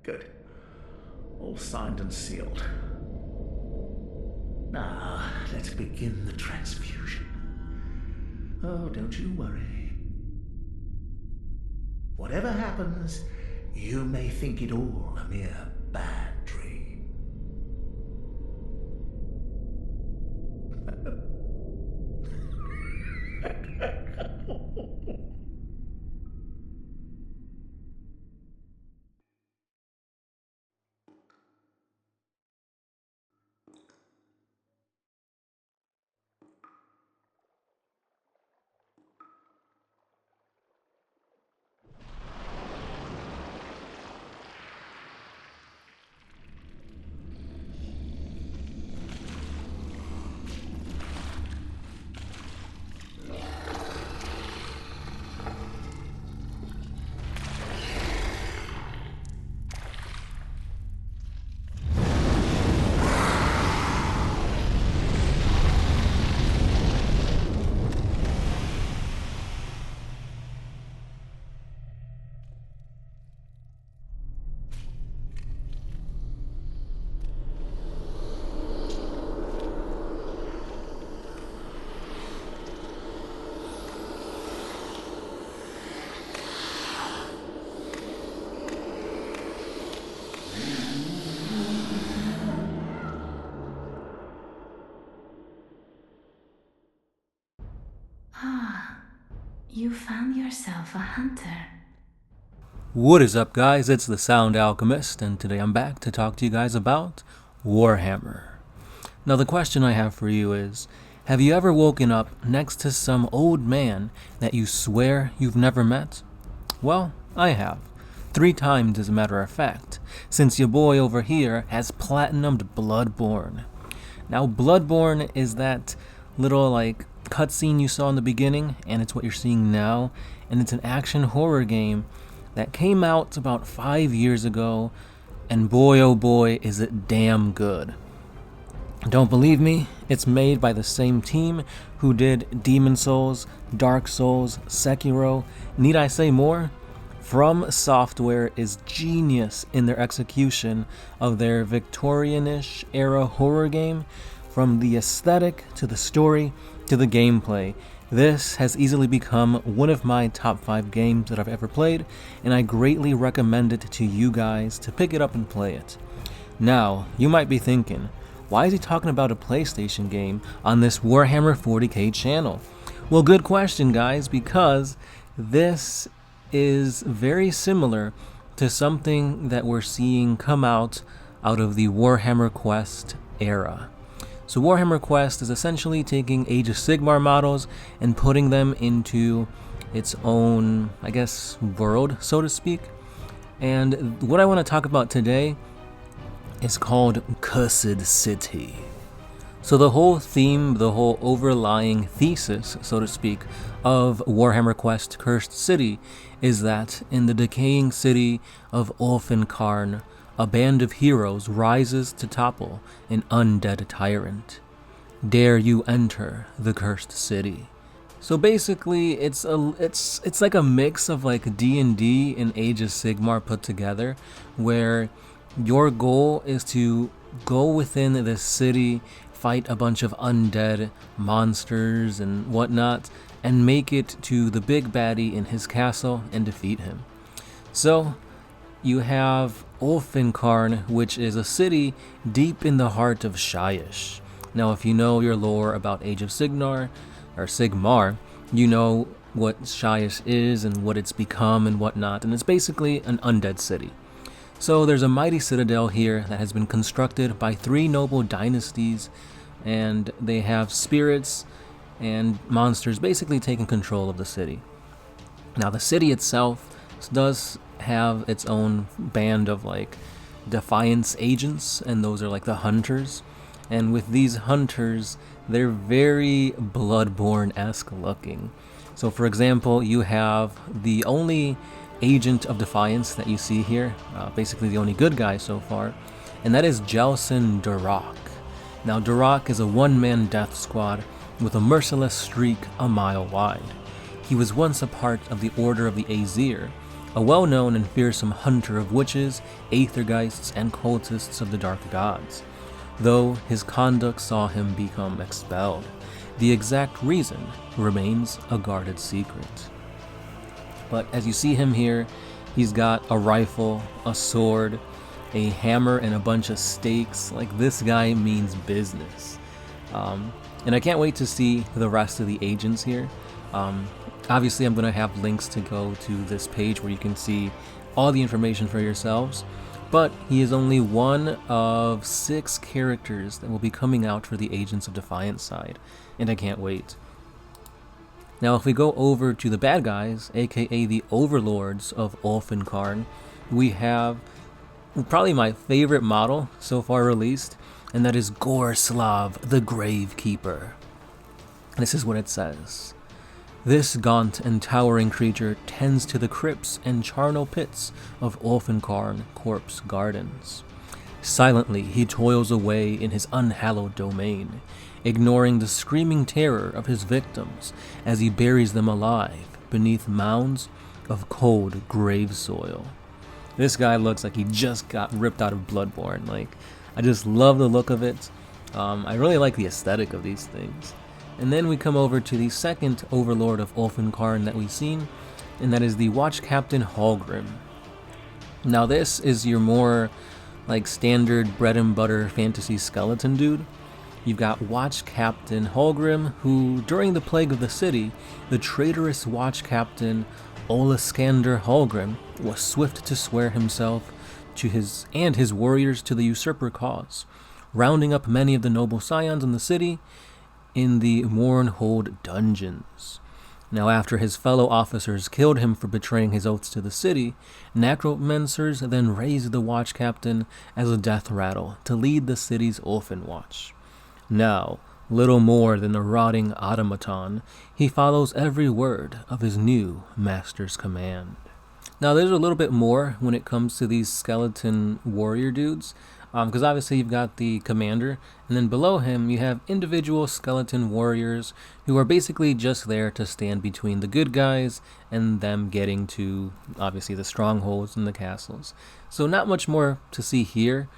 Good. All signed and sealed. Now, let's begin the transfusion. Oh, don't you worry. Whatever happens, you may think it all a mere bad dream. You found yourself a hunter. What is up, guys? It's the Sound Alchemist, and today I'm back to talk to you guys about Warhammer. Now, the question I have for you is, have you ever woken up next to some old man that you swear you've never met? Well, I have. 3 times, as a matter of fact, since your boy over here has platinumed Bloodborne. Now, Bloodborne is that little, cutscene you saw in the beginning, and it's what you're seeing now, and it's an action horror game that came out about 5 years ago, and boy oh boy is it damn good. Don't believe me? It's made by the same team who did Demon Souls, Dark Souls, Sekiro. Need I say more? FromSoftware is genius in their execution of their Victorian-ish era horror game. From the aesthetic to the story to the gameplay, this has easily become one of my top 5 games that I've ever played, and I greatly recommend it to you guys to pick it up and play it. Now, you might be thinking, why is he talking about a PlayStation game on this Warhammer 40k channel? Well, good question, guys, because this is very similar to something that we're seeing come out of the Warhammer Quest era. So Warhammer Quest is essentially taking Age of Sigmar models and putting them into its own, world, so to speak. And what I want to talk about today is called Cursed City. So the whole theme, the whole overlying thesis, so to speak, of Warhammer Quest Cursed City is that in the decaying city of Ulfenkarn, a band of heroes rises to topple an undead tyrant. Dare you enter the cursed city? So basically, it's like a mix of D&D and Age of Sigmar put together, where your goal is to go within this city, fight a bunch of undead monsters and whatnot, and make it to the big baddie in his castle and defeat him. So you have Ulfenkarn, which is a city deep in the heart of Shyish. Now, if you know your lore about Age of Sigmar, you know what Shyish is and what it's become and whatnot, and it's basically an undead city. So there's a mighty citadel here that has been constructed by 3 noble dynasties, and they have spirits and monsters basically taking control of the city. Now, the city itself does have its own band of defiance agents, and those are the hunters. And with these hunters, they're very Bloodborne-esque looking. So for example, you have the only agent of defiance that you see here, basically the only good guy so far, and that is Jelson Durak. Now, Durak is a one-man death squad with a merciless streak a mile wide. He was once a part of the Order of the Aesir, a well-known and fearsome hunter of witches, aethergeists, and cultists of the dark gods. Though his conduct saw him become expelled, the exact reason remains a guarded secret. But as you see him here, he's got a rifle, a sword, a hammer, and a bunch of stakes. Like, this guy means business. And I can't wait to see the rest of the agents here. Obviously, I'm going to have links to go to this page where you can see all the information for yourselves. But he is only one of 6 characters that will be coming out for the Agents of Defiance side, and I can't wait. Now, if we go over to the bad guys, aka the overlords of Ulfenkarn, we have probably my favorite model so far released, and that is Gorslav the Gravekeeper. This is what it says. This gaunt and towering creature tends to the crypts and charnel pits of Ulfenkarn corpse gardens. Silently he toils away in his unhallowed domain, ignoring the screaming terror of his victims as he buries them alive beneath mounds of cold grave soil. This guy looks like he just got ripped out of Bloodborne. Like, I just love the look of it. I really like the aesthetic of these things. And then we come over to the second overlord of Ulfenkarn that we've seen, and that is the Watch Captain Hallgrim. Now this is your more like standard bread and butter fantasy skeleton dude. You've got Watch Captain Hallgrim, who during the plague of the city, the traitorous Watch Captain Olaskander Hallgrim was swift to swear himself to his warriors to the usurper cause, rounding up many of the noble scions in the city in the Mournhold dungeons. Now, after his fellow officers killed him for betraying his oaths to the city, necromancers then raised the Watch Captain as a death rattle to lead the city's Ulfen Watch. Now, little more than a rotting automaton, he follows every word of his new master's command. Now, there's a little bit more when it comes to these skeleton warrior dudes, because obviously you've got the commander, and then below him you have individual skeleton warriors who are basically just there to stand between the good guys and them getting to, obviously, the strongholds and the castles. So not much more to see here.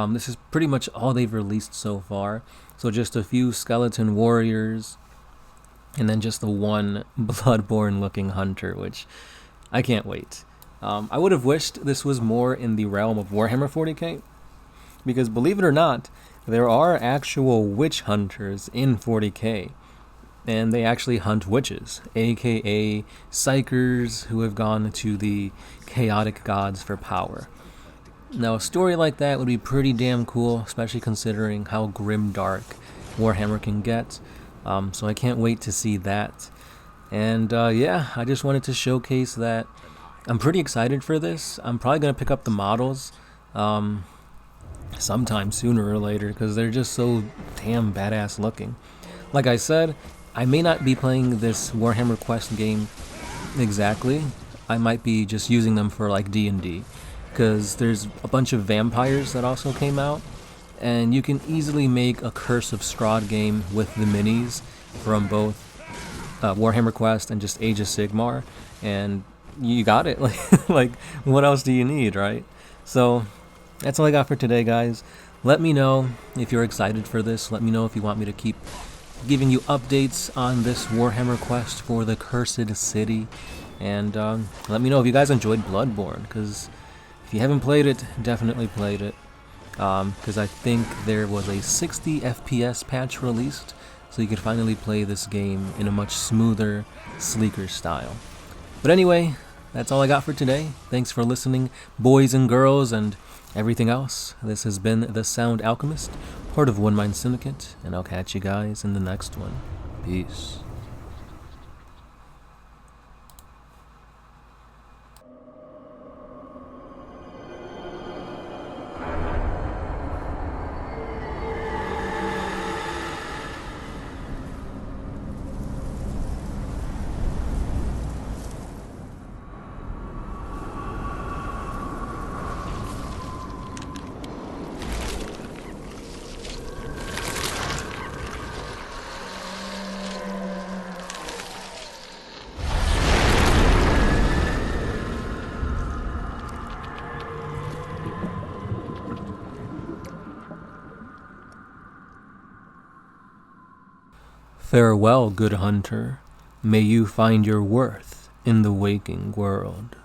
This is pretty much all they've released so far. So just a few skeleton warriors, and then just the one Bloodborne-looking hunter, which I can't wait. I would have wished this was more in the realm of Warhammer 40k, because believe it or not, there are actual witch hunters in 40k, and they actually hunt witches, aka psychers who have gone to the chaotic gods for power. Now, a story like that would be pretty damn cool, especially considering how grim dark Warhammer can get, so I can't wait to see that. And yeah, I just wanted to showcase that I'm pretty excited for this. I'm probably going to pick up the models sometime sooner or later, because they're just so damn badass looking. Like I said, I may not be playing this Warhammer Quest game exactly. I might be just using them for like D&D, because there's a bunch of vampires that also came out, and you can easily make a Curse of Strahd game with the minis from both Warhammer Quest and just Age of Sigmar, and you got it. Like, what else do you need, right? So that's all I got for today, guys. Let me know if you're excited for this. Let me know if you want me to keep giving you updates on this Warhammer quest for the Cursed City. And let me know if you guys enjoyed Bloodborne, because if you haven't played it, definitely played it. Because I think there was a 60 FPS patch released, so you could finally play this game in a much smoother, sleeker style. But anyway, that's all I got for today. Thanks for listening, boys and girls, and everything else. This has been The Sound Alchemist, part of One Mind Syndicate, and I'll catch you guys in the next one. Peace. Farewell, good hunter. May you find your worth in the waking world.